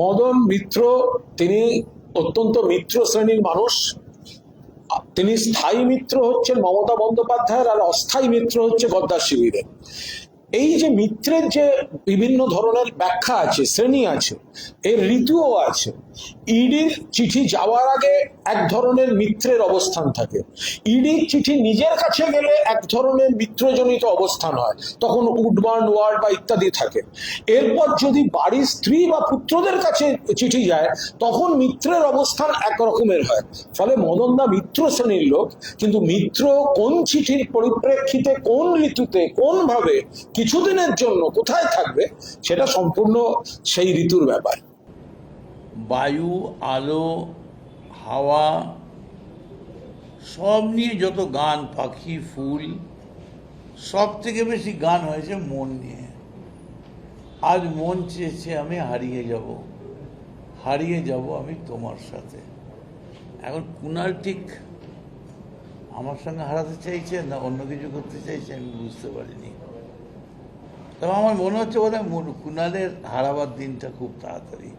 মদন মিত্র তিনি অত্যন্ত মিত্র শ্রেণীর মানুষ। তিনি স্থায়ী মিত্র হচ্ছেন মমতা বন্দ্যোপাধ্যায়ের, আর অস্থায়ী মিত্র হচ্ছে গদ্দার শিবিরের। এই যে মিত্রের যে বিভিন্ন ধরনের ব্যাখ্যা আছে, শ্রেণী আছে, এর ঋতুও আছে। ইডির চিঠি যাওয়ার আগে এক ধরনের মিত্রের অবস্থান থাকে, ইডির চিঠি নিজের কাছে গেলে এক ধরনের মিত্রজনিত অবস্থান হয়, তখন উডবার্ন ওয়ার্ড বা ইত্যাদি থাকে। এরপর যদি বাড়ির স্ত্রী বা পুত্রদের কাছে চিঠি যায় তখন মিত্রের অবস্থান একরকমের হয়। ফলে মদনদা মিত্র শ্রেণীর লোক, কিন্তু মিত্র কোন চিঠির পরিপ্রেক্ষিতে, কোন ঋতুতে, কোন ভাবে, কিছুদিনের জন্য কোথায় থাকবে, সেটা সম্পূর্ণ সেই ঋতুর ব্যাপার। বায়ু, আলো, হাওয়া সব নিয়ে যত গান, পাখি, ফুল, সব থেকে বেশি গান হয়েছে মন নিয়ে। আজ মন চেয়েছে আমি হারিয়ে যাব, হারিয়ে যাব আমি তোমার সাথে। এখন কুণাল ঠিক আমার সঙ্গে হারাতে চাইছে না অন্য কিছু করতে চাইছে আমি বুঝতে পারিনি। তবে আমার মনে হচ্ছে বোধহয় কুণালের হারাবার দিনটা খুব তাড়াতাড়ি,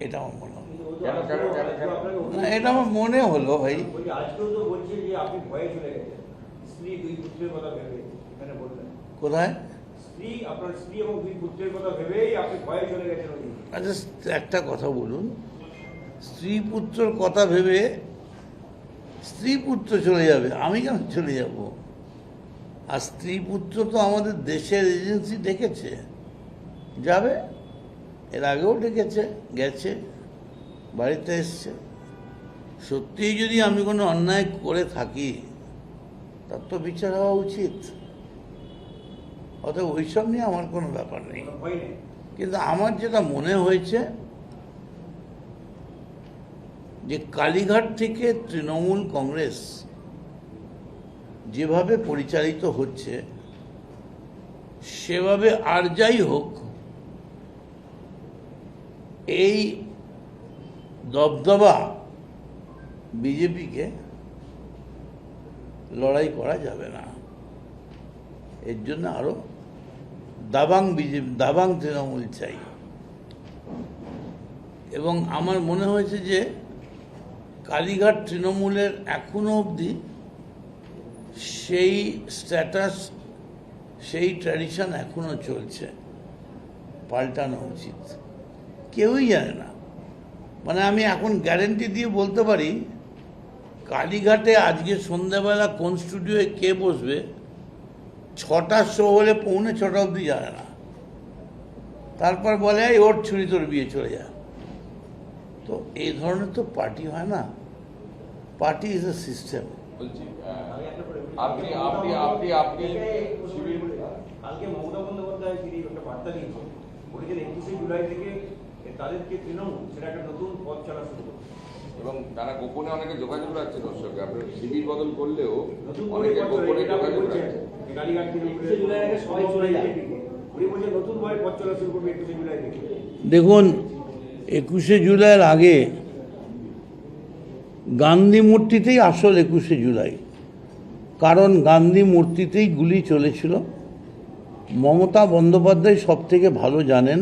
এটা আমার মনে হলো। না, এটা আমার মনে হলো ভাই। কোথায়? আচ্ছা, একটা কথা বলুন, স্ত্রী পুত্রর কথা ভেবে স্ত্রী পুত্র চলে যাবে, আমি কেন চলে যাব? আর স্ত্রী পুত্র তো আমাদের দেশের এজেন্সি ডেকেছে, যাবে, এর আগেও ডেকেছে, গেছে, বাড়িতে এসছে। সত্যিই যদি আমি কোনো অন্যায় করে থাকি তার তো বিচার হওয়া উচিত। অতএব ওইসব নিয়ে আমার কোনো ব্যাপার নেই। কিন্তু আমার যেটা মনে হয়েছে যে কালীঘাট থেকে তৃণমূল কংগ্রেস যেভাবে পরিচালিত হচ্ছে, সেভাবে আর যাই হোক এই দবদবা বিজেপিকে লড়াই করা যাবে না। এর জন্য আরো দাবাং তৃণমূল চাই। এবং আমার মনে হয়েছে যে কালীঘাট তৃণমূলের এখনো অবধি সেই স্ট্যাটাস, সেই ট্র্যাডিশন এখনো চলছে, পাল্টানো উচিত। কেউই জানে না, মানে আমি এখন গ্যারেন্টি দিয়ে বলতে পারি কালীঘাটে আজকে সন্ধ্যাবেলা কোন স্টুডিওয়ে কে বসবে 6টার শো হলে 6:45 অবধি জানে না। তারপর বলে ওর ছুরি তোর বিয়ে, চলে যায়। তো এই ধরনের তো পার্টি হয় না। Party is a system. কালকে মমতা বন্দ্যোপাধ্যায় তিনি একটা বার্তা দিয়েছেন, বলেছেন 21শে জুলাই থেকে তাদেরকে তৃণমূল সেটা একটা নতুন পথ চলা শুরু করবে এবং তারা গোপনে অনেকে যোগাযোগ রাখছে। দর্শককে আপনার শিবির বদল করলেও অনেকে গোপনে যোগাযোগ রাখছে। কালীঘাট থেকে 21শে জুলাই আগে সবাই চলে যায়, উনি বলছেন নতুন ভাবে পথ চলা শুরু করবে 21শে জুলাই থেকে। দেখুন, 21শে জুলাইয়ের আগে গান্ধী মূর্তিতেই আসল 21শে জুলাই, কারণ গান্ধী মূর্তিতেই গুলি চলেছিল। মমতা বন্দ্যোপাধ্যায় সব থেকে ভালো জানেন,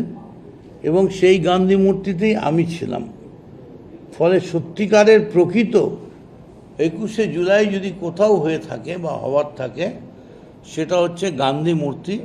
এবং সেই গান্ধী মূর্তিতেই আমি ছিলাম। ফলে সত্যিকারের প্রকৃত 21শে জুলাই যদি কোথাও হয়ে থাকে বা হওয়ার থাকে, সেটা হচ্ছে গান্ধী মূর্তি।